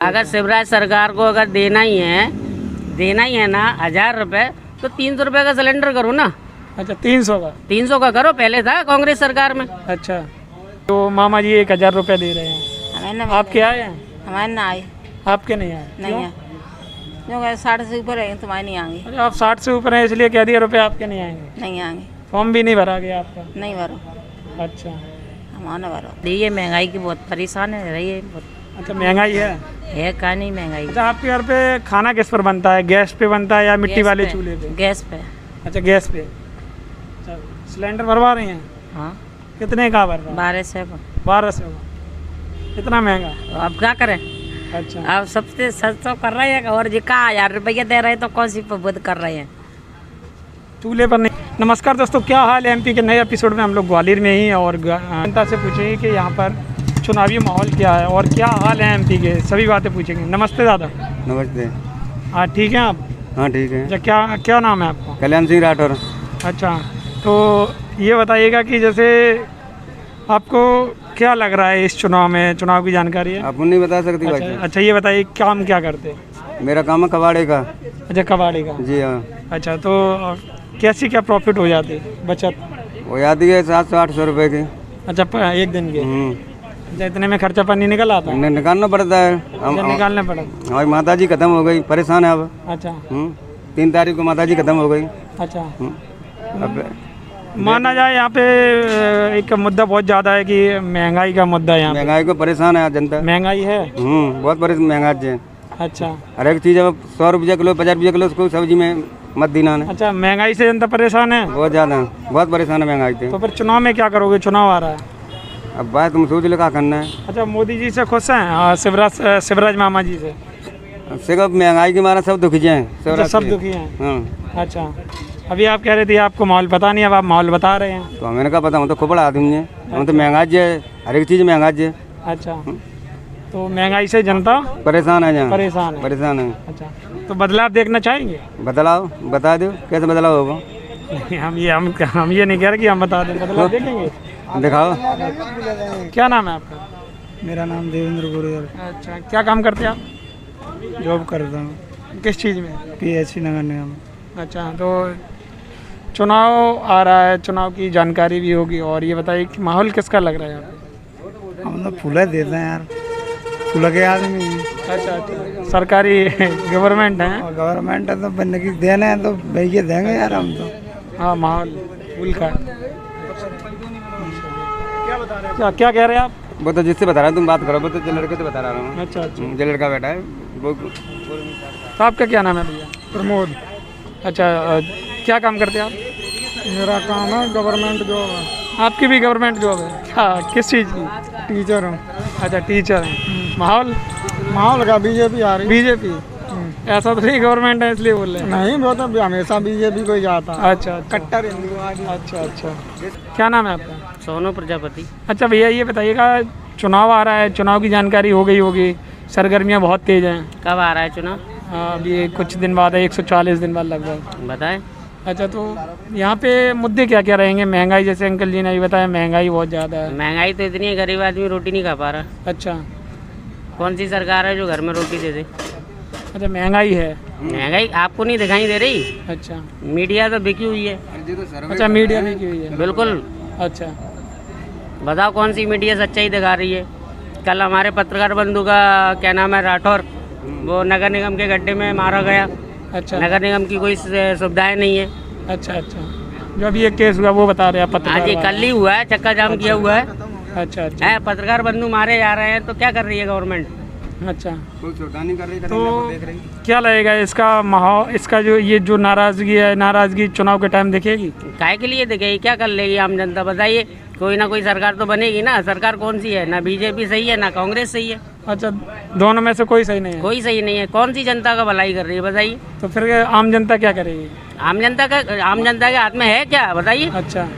अगर शिवराज सरकार को अगर देना ही है ना 1000 रुपए, तो 300 रुपए का सिलेंडर करो ना। अच्छा 300 का करो, पहले था कांग्रेस सरकार में। अच्छा तो मामा जी 1000 रुपए दे रहे हैं, आपके आए हैं? हमारे ना आए। आपके नहीं आए? नहीं है, क्योंकि 60 से ऊपर है तुम्हारे नहीं आएंगे। अच्छा आप 60 से ऊपर हैं इसलिए कह दिया रुपए आपके नहीं आएंगे? नहीं आएंगे। फॉर्म भी नहीं भरा गया आपका? नहीं भरो। अच्छा हमारा भरो। ये महंगाई की बहुत परेशान है रही है। अच्छा महंगाई है का नहीं महंगाई। अच्छा आपके घर पे खाना किस पर बनता है, गैस पे बनता है या मिट्टी वाले चूल्हे पे? गैस पे। अच्छा गैस पे। अच्छा सिलेंडर भरवा रही हैं? हाँ। कितने का भर रहा? 1200 का। 1200 का, इतना महंगा? अब क्या करें। अच्छा अब सबसे सस्ता कर रहे हैं और जी का 1000 रुपये दे रहे हैं तो कौन सी बुद्ध कर रहे हैं। चूल्हे पर नहीं। नमस्कार दोस्तों, क्या हाल है? एमपी के नए एपिसोड में हम लोग ग्वालियर में ही हैं और जनता से पूछेंगे कि यहाँ पर चुनावी माहौल क्या है और क्या हाल है एमपी के, सभी बातें पूछेंगे। नमस्ते दादा। नमस्ते। हाँ ठीक है आप? हाँ ठीक है। अच्छा क्या नाम है आपका? कल्याण सिंह राठौर। अच्छा तो ये बताइएगा कि जैसे आपको क्या लग रहा है इस चुनाव में, चुनाव की जानकारी है? आप नहीं बता सकती भाई? अच्छा ये बताइए काम क्या करते हैं? मेरा काम है कबाड़े का। अच्छा कबाड़ी का? जी हाँ। अच्छा तो कैसी क्या प्रॉफिट हो जाती है, बचत वो याद है 700-800 रुपए की। अच्छा एक दिन के? अच्छा इतने में खर्चा पानी निकल आता है? निकालना पड़ता है। निकालना पड़ा। हमारी माता जी खत्म हो गई, परेशान है अब। अच्छा 3 तारीख को माता जी खत्म हो गई। अच्छा अब माना जाए यहाँ पे एक मुद्दा बहुत ज़्यादा है कि महंगाई का मुद्दा है यहाँ पे। महंगाई को परेशान है जनता। महंगाई है? बहुत परेशान महंगाई है। अच्छा हर एक चीज़ अब 100 रुपये किलो 50 रुपये किलो उसको सब्जी में मत देना है। अच्छा महंगाई से जनता परेशान है? बहुत ज़्यादा, बहुत परेशान है महंगाई से। तो फिर चुनाव में क्या करोगे? चुनाव आ रहा है अब बात तुम सोच लो क्या करना है। अच्छा मोदी जी से खुश हैं? शिवराज मामा जी से? सिर्फ महंगाई के मारा सब दुखी हैं। सब दुखी हैं? हाँ। अच्छा अभी आप कह रहे थे आपको माहौल पता नहीं, अब आप माहौल बता रहे हैं। तो हमें क्या पता, हम तो खोपड़ा आदमी है। हम तो महंगाई है, हर एक चीज़ महंगाई है। अच्छा तो महंगाई से जनता परेशान है। जहाँ परेशान है। अच्छा तो बदलाव देखना चाहेंगे? बदलाव बता दो कैसे बदलाव होगा? हम ये नहीं कह रहे कि हम बता दें, बदलाव देखेंगे। दिखाओ। क्या नाम है आपका? मेरा नाम देवेंद्र गुरुजर। अच्छा क्या काम करते हैं आप? जॉब करता हूँ। किस चीज़ में? PSC नगर निगम। अच्छा तो चुनाव आ रहा है, चुनाव की जानकारी भी होगी और ये बताइए कि माहौल किसका लग रहा है यहाँ पे? हम तो फूला देते हैं यार, फूला के आदमी हैं। अच्छा सरकारी गवर्नमेंट है? गवर्नमेंट है तो बनने की देने हैं तो भैया देंगे यार हम तो। हाँ माहौल फूल का। क्या कह रहे हैं आप? वो तो जिससे बता रहा हूँ तुम बात करो, वो तो लड़के से बता रहा हूँ। अच्छा जो लड़का बैठा है वो। तो आपका क्या नाम है भैया? प्रमोद। अच्छा क्या काम करते हैं आप? मेरा काम है गवर्नमेंट जॉब है। आपकी भी गवर्नमेंट जॉब है क्या? किस चीज़ की? टीचर हूँ। अच्छा टीचर हैं। माहौल का बीजेपी आ रही। बीजेपी? ऐसा तो नहीं गवर्नमेंट है इसलिए बोल रहे हैं? नहीं वो तो हमेशा बीजेपी को ही जाता है। अच्छा कट्टर हिंदू। अच्छा क्या नाम है आपका? सोनू प्रजापति। अच्छा भैया ये बताइएगा चुनाव आ रहा है, चुनाव की जानकारी हो गई होगी, सरगर्मियाँ बहुत तेज हैं। कब आ रहा है चुनाव? अभी कुछ दिन बाद है, 140 दिन बाद लगभग। बताएं। अच्छा तो यहाँ पे मुद्दे क्या क्या रहेंगे? महंगाई, जैसे अंकल जी ने भी बताया महंगाई बहुत ज़्यादा है। महंगाई तो इतनी है, गरीब आदमी रोटी नहीं खा पा रहा। अच्छा कौन सी सरकार है जो घर में रोटी दे दे? अच्छा महंगाई है? महंगाई आपको नहीं दिखाई दे रही? अच्छा मीडिया तो बिकी हुई है। अच्छा मीडिया में की हुई है? बिल्कुल। अच्छा बताओ कौन सी मीडिया सच्चाई दिखा रही है? कल हमारे पत्रकार बंधु का क्या नाम है, राठौर, वो नगर निगम के गड्ढे में मारा गया। अच्छा नगर निगम की कोई सुविधाएं नहीं है। अच्छा जो अभी एक केस हुआ वो बता रहे हैं पत्रकार? हाँ जी कल ही हुआ है, चक्का जाम किया हुआ है। अच्छा पत्रकार बंधु मारे जा रहे हैं तो क्या कर रही है गवर्नमेंट? अच्छा कोई छोटा नहीं कर रही तो क्या लगेगा इसका माहौल, इसका जो नाराजगी है, नाराजगी चुनाव के टाइम दिखेगी? काहे के लिए दिखेगी? क्या कर लेगी आम जनता? बताइए। कोई ना कोई सरकार तो बनेगी ना। सरकार कौन सी है? ना बीजेपी सही है ना कांग्रेस सही है। अच्छा दोनों में से कोई सही नहीं है? कोई सही नहीं है। कौन सी जनता का भलाई कर रही है बताइए? तो फिर आम जनता क्या करेगी? आम जनता के हाथ में है क्या बताइए? अच्छा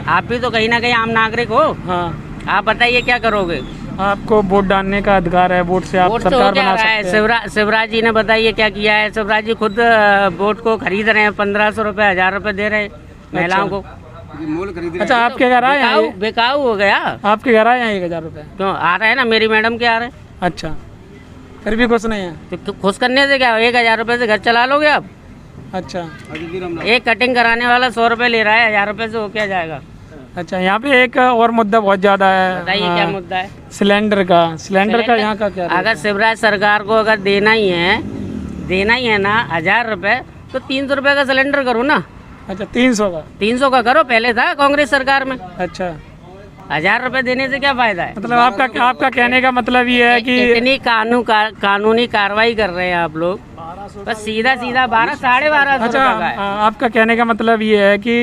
आप भी तो कहीं ना कहीं आम नागरिक हो। हाँ आप बताइए क्या करोगे? आपको वोट डालने का अधिकार है, वोट से आप वोट तो सरकार क्या बना रहा सकते है? हैं। शिवराज जी ने बताइए क्या किया है? शिवराज जी खुद वोट को खरीद रहे हैं, 1500 रुपए 1000 रुपए दे रहे हैं महिलाओं को। अच्छा आपके घर आए हैं? बेकाऊ हो गया। आपके घर आए हैं 1000 रुपए? क्यों आ रहे हैं ना, मेरी मैडम के आ रहे हैं। अच्छा फिर भी खुश नहीं है। तो खुश करने से क्या, 1000 रुपये से घर चला लोगे आप? अच्छा एक कटिंग कराने वाला 100 रुपये ले रहा है, 1000 रुपये से हो क्या जाएगा? अच्छा, यहाँ पे एक और मुद्दा बहुत ज़्यादा है। बताइए क्या मुद्दा है? सिलेंडर का यहाँ का क्या? अगर शिवराज सरकार को अगर देना ही है ना 1000 रुपये, तो 300 रुपये का सिलेंडर करो ना। अच्छा, 300 का करो, पहले था कांग्रेस सरकार में। अच्छा, 1000 रुपये देने से क्या फायदा है? मतलब आपका कहने का मतलब ये है कि इतनी कानूनी कार्रवाई कर रहे हैं आप लोग, बस सीधा 12 साढ़े 1200 अच्छा, रुपये का है। आपका कहने का मतलब ये है कि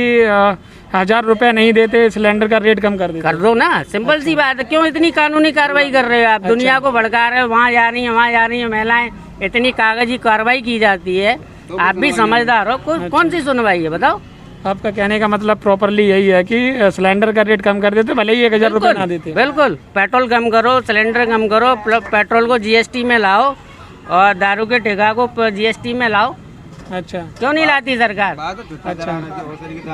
1000 रुपये नहीं देते, सिलेंडर का रेट कम कर देते। कर दो ना, सिंपल सी बात है। क्यों इतनी कानूनी कार्रवाई कर रहे हो आप? दुनिया को भड़का रहे हो, वहाँ जा रही है, वहाँ जा रही है महिलाएं, इतनी कागजी कार्रवाई की जाती है। आप भी समझदार हो, कौन सी सुनवाई है बताओ? आपका कहने का मतलब प्रॉपरली यही है कि सिलेंडर का रेट कम कर देते, भले ही 1000 रुपये ना देते। बिल्कुल, पेट्रोल कम करो, सिलेंडर कम करो, पेट्रोल को जीएसटी में लाओ और दारू के ठेका को जीएसटी में लाओ। अच्छा, क्यों नहीं लाती सरकार? अच्छा,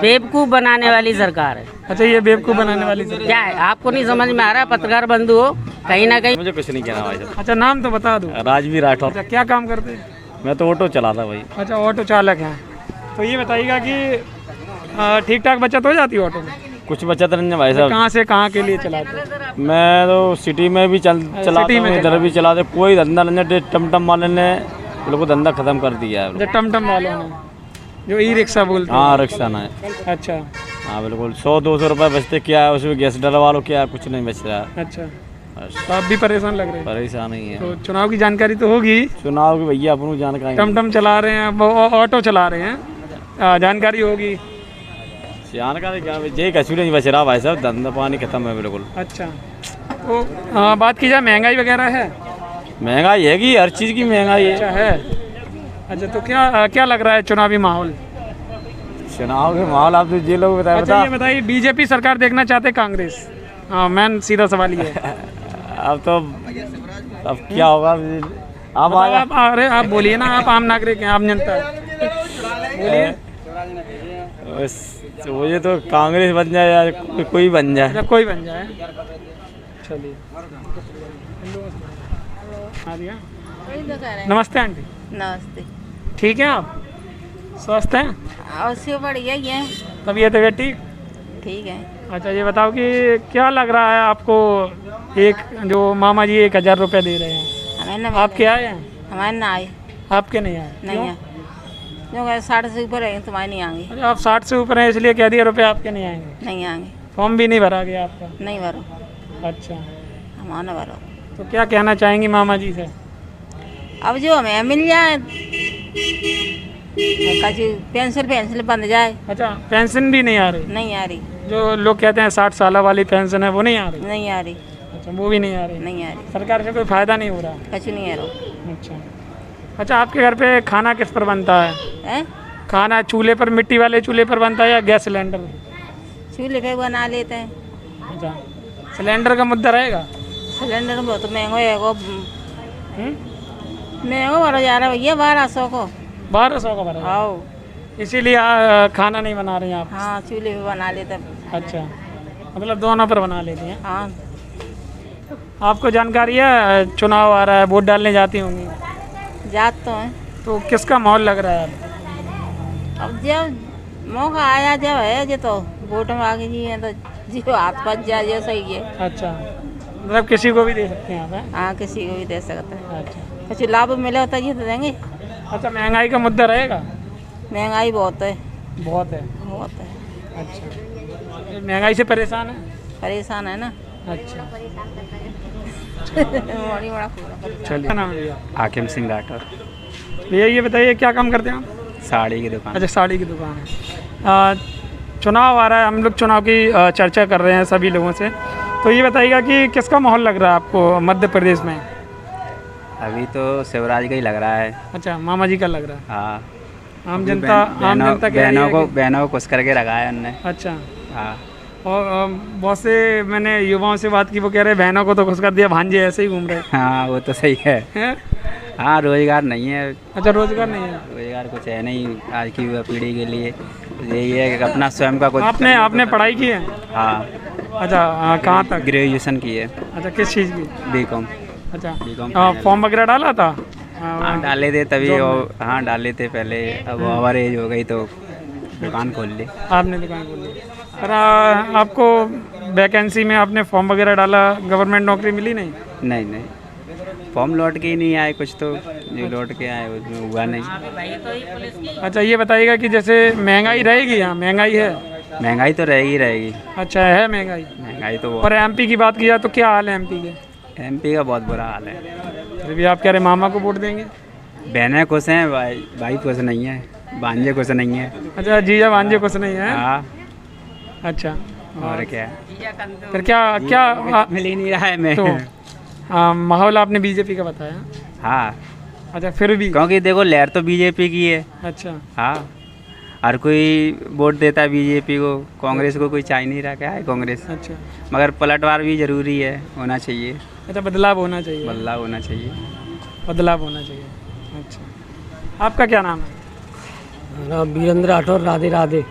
बेवकूफ बनाने वाली सरकार है। अच्छा, ये बेवकूफ़ बनाने वाली सरकार क्या है, आपको नहीं समझ में आ रहा? पत्रकार बंधु हो, कहीं ना कहीं। मुझे कुछ नहीं कहना भाई साहब। अच्छा, नाम तो बता दो। राजवीर राठौर। अच्छा, क्या काम करते हैं? मैं तो ऑटो चलाता भाई। अच्छा, ऑटो चालक हैं। तो ये बताइएगा कि ठीक ठाक बचत हो जाती है ऑटो में? कुछ बचत नहीं है भाई साहब। कहाँ से कहाँ के लिए चलाते हैं? मैं तो सिटी में भी चलाता हूँ, इधर भी चलाते। कोई धंधा नहीं, टमटम वाले ने बिल्कुल धंधा खत्म कर दिया है। जो टमटम वालों ने, जो ई रिक्शा बोलते हैं। हाँ, रिक्शा ना है। अच्छा, हाँ बिल्कुल, 100-200 रुपये बचते, क्या है उसमें गैस डलवा लो, क्या कुछ नहीं बच रहा। अच्छा, बस तो आप भी परेशान लग रहे हैं? परेशान ही है। तो चुनाव की जानकारी तो होगी? चुनाव की भैया अपनी जानकारी टमटम चला रहे हैं, ऑटो चला रहे हैं, जानकारी होगी। जानकारी क्या, यही कछु नहीं बच रहा भाई साहब, धंधा पानी खत्म है बिल्कुल। अच्छा, तो बात की जाए महंगाई वगैरह है? महंगाई है कि हर चीज़ की महंगाई अच्छा है। अच्छा, तो क्या लग रहा है चुनावी माहौल? चुनाव के माहौल आप तो ये लोग अच्छा, ये बताइए, बीजेपी सरकार देखना चाहते कांग्रेस? हाँ, मैन सीधा सवाल ये है। अब क्या होगा अब अरे आप बोलिए ना, आप आम नागरिक हैं, आम जनता बोलिए। मुझे तो कांग्रेस बन जाए या कोई बन जाए। अच्छा, कोई बन जाए, चलिए। नमस्ते आंटी। नमस्ते। ठीक है, आप स्वस्थ हैं? अवश्य बढ़िया ही है। तबीयत ठीक? ठीक है। अच्छा, ये बताओ कि क्या लग रहा है आपको, एक जो मामा जी 1000 रुपये दे रहे हैं, हमें ना आपके आए हैं? हमारे ना आए। आपके नहीं आए? नहीं क्यों? है, क्योंकि 60 से ऊपर है तुम्हारे नहीं आएंगे। अच्छा, आप 60 से ऊपर हैं इसलिए कह दिया रुपये आपके नहीं आएंगे? नहीं आएंगे। फॉर्म भी नहीं भरा गया आपका? नहीं भरो। अच्छा, हमारा भरो। तो क्या कहना चाहेंगी मामा जी से? अब जो हमें मिल जाए, कभी पेंसिल बंद जाए। अच्छा, पेंशन भी नहीं आ रही? नहीं आ रही। जो लोग कहते हैं 60 साल वाली पेंशन है, वो नहीं आ रही? नहीं आ रही। अच्छा, वो भी नहीं आ रही? नहीं आ रही। सरकार से कोई फ़ायदा नहीं हो रहा? कुछ नहीं आ रहा। अच्छा, अच्छा, आपके घर पे खाना किस पर बनता है? हैं? खाना चूल्हे पर, मिट्टी वाले चूल्हे पर बनता है या गैस सिलेंडर? चूल्हे पे बना लेते हैं। अच्छा, सिलेंडर का मुद्दा रहेगा? सिलेंडर बहुत महंगा है, महंगा भरा जा रहा है भैया, 1200 को। 1200 का भरा? आओ, इसीलिए खाना नहीं बना रही हैं आप? हाँ, चूल्हे पे बना लेते हैं। अच्छा, मतलब दोनों पर बना लेती हैं? हाँ। आपको जानकारी है चुनाव आ रहा है, वोट डालने जाती होंगी? जात तो है। तो किसका माहौल लग रहा है? अब जब मौका आया, जब है जो, तो वोट में आगे जी है तो जो हाथ बच जाए जो सही है। अच्छा, मतलब किसी को भी दे सकते हैं आप? हैं? हाँ, किसी को भी दे सकते हैं। अच्छा, कुछ लाभ मिले होता जी तो देंगे। अच्छा, महंगाई का मुद्दा रहेगा? महंगाई बहुत है। बहुत है? बहुत है। अच्छा, महंगाई से परेशान है? परेशान है ना। अच्छा, बड़ी बड़ा पूरा। चलिए। क्या नाम है भैया? हाकिम सिंह राठौर। भैया ये बताइए क्या काम करते हैं आप? साड़ी की दुकान। अच्छा, साड़ी की दुकान है। चुनाव आ रहा है, हम लोग चुनाव की चर्चा कर रहे हैं सभी लोगों से, तो ये बताइएगा कि किसका माहौल लग रहा है आपको मध्य प्रदेश में? अभी तो शिवराज का ही लग रहा है। अच्छा, मामा जी का लग रहा है? हाँ, आम जनता बहनों को खुश करके रखा है उनने। अच्छा, हाँ, और बहुत से मैंने युवाओं से बात की, वो कह रहे बहनों को तो खुश कर दिया, भांजे ऐसे ही घूम रहे हाँ, वो तो सही है। हैं? हाँ, रोजगार नहीं है। अच्छा, रोजगार नहीं है? रोजगार कुछ है नहीं आज की युवा पीढ़ी के लिए। यही है कि अपना स्वयं का कुछ। आपने पढ़ाई की है? हाँ। अच्छा, कहाँ तक? ग्रेजुएशन की है। अच्छा, किस चीज़ की? बीकॉम। अच्छा B.Com फॉर्म वगैरह डाला था? हाँ डाले थे तभी हाँ डाले थे पहले, अब ओवर एज हो गई तो दुकान खोल ली। आपने दुकान खोल ली। और आपको वैकेंसी में आपने फॉर्म वगैरह डाला, गवर्नमेंट नौकरी मिली नहीं? नहीं नहीं, फॉर्म लौट के ही नहीं आए, कुछ तो जो लौट के आए उसमें हुआ नहीं। अच्छा ये बताइएगा कि जैसे महंगाई रहेगी, यहाँ महंगाई है? महंगाई तो रहेगी। अच्छा है महंगाई? महंगाई तो और एमपी की बात की जाए तो क्या हाल है एमपी के? MP का बहुत बुरा हाल है। फिर भी आप कह रहे मामा को वोट देंगे? बहनें खुश हैं, भाई खुश नहीं है, भांजे खुश नहीं है। अच्छा जीजा भांजे कुछ नहीं है? हाँ अच्छा और क्या, फिर क्या मिल ही नहीं रहा है मैं तो माहौल आपने बीजेपी का बताया? हाँ अच्छा फिर भी क्योंकि देखो लहर तो बीजेपी की है। अच्छा हाँ हर कोई वोट देता है बीजेपी को, कांग्रेस को कोई चाह नहीं रहा, क्या है कांग्रेस। अच्छा मगर पलटवार भी जरूरी है, होना चाहिए, अच्छा बदलाव होना चाहिए। बदलाव होना चाहिए। बदलाव होना चाहिए। अच्छा आपका क्या नाम है? वीरेंद्र राठौर, राधे राधे।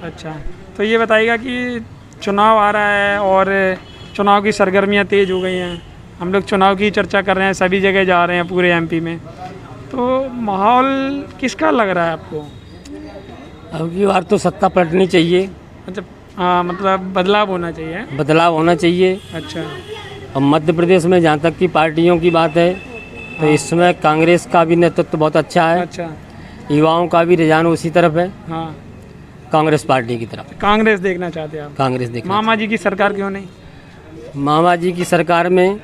अच्छा तो ये बताइएगा कि चुनाव आ रहा है और चुनाव की सरगर्मियाँ तेज़ हो गई हैं, हम लोग चुनाव की चर्चा कर रहे हैं, सभी जगह जा रहे हैं पूरे MP में, तो माहौल किसका लग रहा है आपको? अब की बार तो सत्ता पलटनी चाहिए। अच्छा मतलब बदलाव होना चाहिए। बदलाव होना चाहिए। अच्छा अब मध्य प्रदेश में जहाँ तक की पार्टियों की बात है तो इसमें कांग्रेस का भी नेतृत्व बहुत अच्छा है। अच्छा युवाओं का भी रुझान उसी तरफ है, हाँ कांग्रेस पार्टी की तरफ। कांग्रेस देखना चाहते हैं आप? कांग्रेस देखना। मामा जी की सरकार क्यों नहीं? मामा जी की सरकार में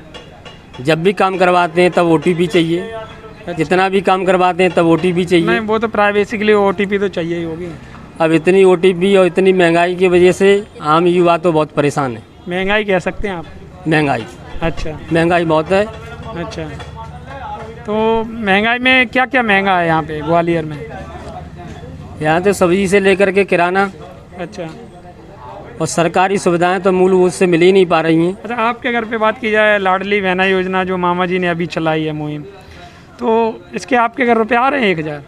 जब भी काम करवाते हैं तब OTP चाहिए, जितना भी काम करवाते हैं तब OTP चाहिए। नहीं वो तो प्राइवेसी के लिए OTP तो चाहिए ही होगी। अब इतनी OTP और इतनी महंगाई की वजह से आम युवा तो बहुत परेशान है। महंगाई कह सकते हैं आप? महंगाई, अच्छा महंगाई बहुत है। अच्छा तो महंगाई में क्या क्या महंगा है यहाँ पे ग्वालियर में? यहाँ तो सब्जी से लेकर के किराना अच्छा और सरकारी सुविधाएं तो मूलभूत से मिल ही नहीं पा रही हैं। अच्छा आपके घर पे बात की जाए लाडली बहना योजना जो मामा जी ने अभी चलाई है मुहिम, तो इसके आपके घर रुपये आ रहे हैं 1000?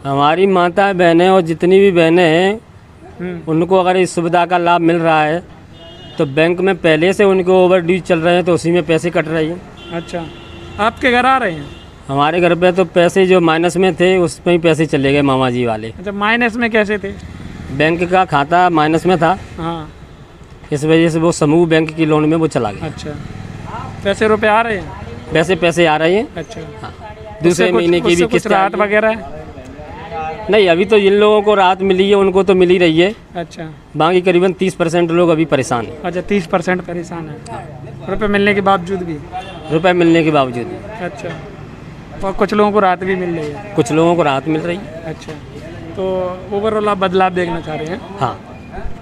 हमारी माता बहनें और जितनी भी बहनें हैं उनको अगर इस सुविधा का लाभ मिल रहा है तो बैंक में पहले से उनको ओवर ड्यूज चल रहे हैं तो उसी में पैसे कट रहे हैं। अच्छा आपके घर आ रहे हैं? हमारे घर पे तो पैसे जो माइनस में थे उसमें ही पैसे चले गए मामा जी वाले। अच्छा माइनस में कैसे थे? बैंक का खाता माइनस में था, हाँ इस वजह से वो समूह बैंक की लोन में वो चला गया। अच्छा पैसे रुपये आ रहे हैं? पैसे आ रहे हैं। अच्छा हाँ, दूसरे महीने की भी किस्त राहत वगैरह है? नहीं, अभी तो जिन लोगों को राहत मिली है उनको तो मिल ही रही है। अच्छा बाकी करीबन 30% लोग अभी परेशान हैं। अच्छा 30% परेशान है रुपये मिलने के बावजूद भी? रुपए मिलने के बावजूद। अच्छा और कुछ लोगों को राहत भी मिल रही है? कुछ लोगों को राहत मिल रही है। अच्छा तो ओवरऑल आप बदलाव देखना चाह रहे हैं? हाँ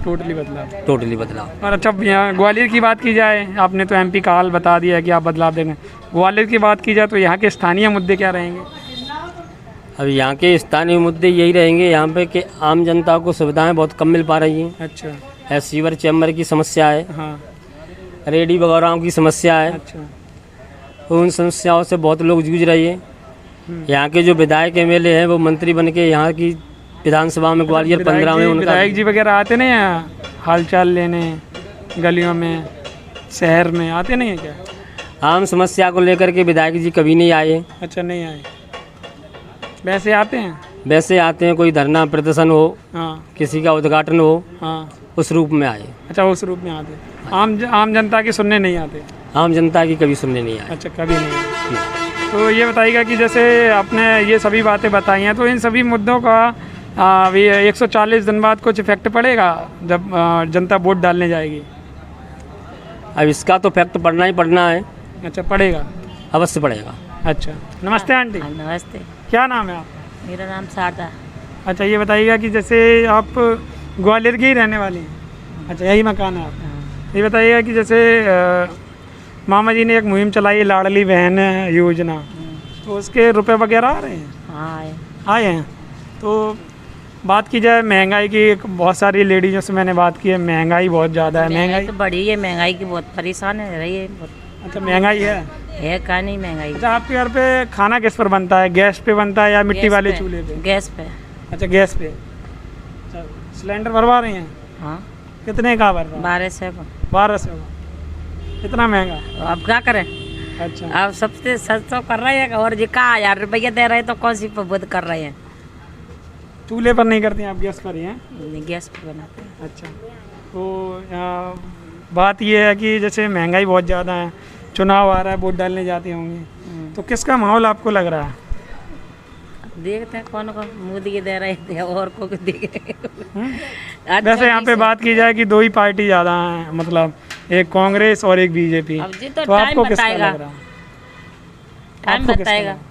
टोटली बदलाव। टोटली बदलाव। और अच्छा यहाँ ग्वालियर की बात की जाए, आपने तो MP का हाल बता दिया है कि आप बदलाव देंगे, ग्वालियर की बात की जाए तो यहाँ के स्थानीय मुद्दे क्या रहेंगे? अब यहाँ के स्थानीय मुद्दे यही रहेंगे यहाँ पे कि आम जनता को सुविधाएं बहुत कम मिल पा रही हैं। अच्छा है सीवर चैम्बर की समस्या है, हाँ रेडी वगैरह की समस्या है, अच्छा उन समस्याओं से बहुत लोग जूझ रहे हैं। यहाँ के जो विधायक MLA हैं वो मंत्री बन के यहाँ की विधानसभा में ग्वालियर 15 में उनका विधायक जी वगैरह आते नहीं हैं हाल चाल लेने, गलियों में शहर में आते नहीं हैं क्या? आम समस्या को लेकर के विधायक जी कभी नहीं आए। अच्छा नहीं आए, वैसे आते हैं? वैसे आते हैं, कोई धरना प्रदर्शन हो, हाँ किसी का उद्घाटन हो, हाँ उस रूप में आए। अच्छा उस रूप में आते, आम जनता की सुनने नहीं आते? आम जनता की कभी सुनने नहीं आए। अच्छा कभी नहीं। तो ये बताइएगा कि जैसे आपने ये सभी बातें बताई हैं तो इन सभी मुद्दों का अभी 140 दिन बाद कुछ इफेक्ट पड़ेगा जब जनता वोट डालने जाएगी? अब इसका तो इफेक्ट पड़ना ही पड़ना है। अच्छा पड़ेगा? अवश्य पड़ेगा। अच्छा नमस्ते आंटी, नमस्ते, क्या नाम है आप? मेरा नाम शारदा। अच्छा ये बताइएगा कि जैसे आप ग्वालियर की ही रहने वाली हैं? अच्छा यही मकान है आप? ये बताइएगा कि जैसे मामा जी ने एक मुहिम चलाई है लाडली बहन योजना, तो उसके रुपए वगैरह आ रहे हैं? हाँ आए हैं। तो बात की जाए महंगाई की, बहुत सारी लेडीज़ों से मैंने बात की है, महंगाई बहुत ज़्यादा है। महंगाई तो बढ़ी है, महंगाई की बहुत परेशान है रही है बहुत। अच्छा महंगाई है का नहीं महंगाई। अच्छा आपके घर पे खाना किस पर बनता है? गैस पे बनता है या मिट्टी वाले चूल्हे पे? गैस पे। अच्छा गैस पे। अच्छा सिलेंडर भरवा रही हैं? हाँ। कितने का भर रहा है? 1200। 1200? इतना महंगा? अब क्या करें? अच्छा अब सबसे सस्ता कर रहे हैं और जी का 1000 रुपया दे रहे हैं तो कौन सी बुद्ध कर रहे हैं। चूल्हे पर नहीं करती हैं आप, गैस पर ही हैं? गैस पे बनाते हैं। अच्छा तो बात ये है कि जैसे महंगाई बहुत ज़्यादा है, चुनाव आ रहा है, वोट डालने जाते होंगे, तो किसका माहौल आपको लग रहा है? देखते हैं कौन कौन मोदी के दे रहे थे और को देखे। वैसे यहाँ पे बात की जाए कि दो ही पार्टी ज़्यादा हैं, मतलब एक कांग्रेस और एक बीजेपी, अब जी तो तो आपको टाइम किसका बताएगा। लग रहा है? टाइम आपको किसका बताएगा। लग रहा है?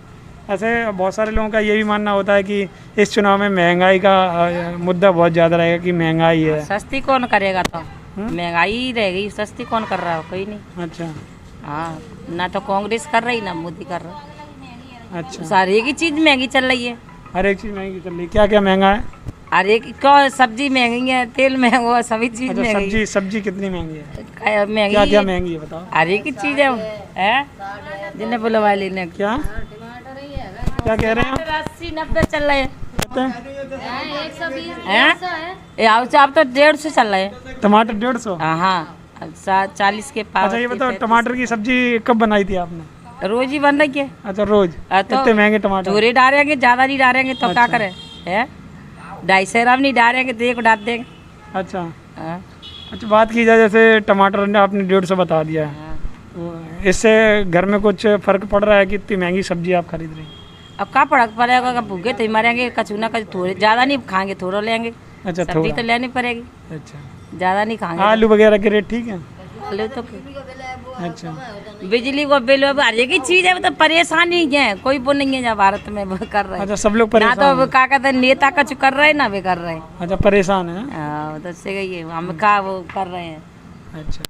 ऐसे बहुत सारे लोगों का ये भी मानना होता है कि इस चुनाव में महंगाई का मुद्दा बहुत ज़्यादा रहेगा कि महंगाई है। सस्ती कौन करेगा तो महंगाई ही रहेगी, सस्ती कौन कर रहा है, कोई नहीं। अच्छा हाँ ना तो कांग्रेस कर रही ना मोदी कर रहा। अच्छा, सारी एक ही चीज महंगी चल रही है। हर एक चीज़ महंगी चल रही है। क्या क्या महंगा है? हर एक क्यों सब्जी महंगी है, तेल महंगा है, सभी चीज अच्छा, महंगी सब्जी कितनी महंगी है? महंगी क्या क्या है। महंगी है बताओ? हर एक ही चीज है जिन्हें बुलवा लेने क्या क्या कह रहे हैं आप? 80-90 चल रहे हैं। कहते हैं? हैं आप तो 150 चल रहे हैं। टमाटर 150? हाँ 40 के पास। अच्छा ये बताओ, टमाटर की सब्जी कब बनाई थी आपने? रोज ही बन रही है। अच्छा रोज? तो इतने महंगे टमाटर? चूरे डालेंगे, ज्यादा नहीं डालेंगे तो क्या करें है। 250 ग्राम नहीं डालेंगे तो 1 डाल देंगे। अच्छा हाँ। अच्छा, बात की जाए जैसे टमाटर ने आपने 150 बता दिया है, तो इससे घर में कुछ फर्क पड़ रहा है कि इतनी महंगी सब्जी आप खरीद रही हैं? अब क्या फर्क पड़ेगा, अगर भूखे तो ही मरेंगे, कछु ना कछु थोड़े ज्यादा नहीं खाएंगे, थोड़ा लेंगे। अच्छा सब्जी थोड़ा। तो लेनी पड़ेगी, अच्छा, ज्यादा नहीं खाएंगे। आलू वगैरह के रेट ठीक है? आलू तो अच्छा बिजली को बिल हर एक ही चीज है, मतलब परेशानी है, कोई वो नहीं है जो भारत में वो कर रहे हैं। अच्छा, सब लोग ना परेशान तो हैं। क्या कहते हैं नेता कछु कर रहे हैं ना वे कर रहे हैं। अच्छा परेशान है? तो से हम क्या वो कर रहे हैं। अच्छा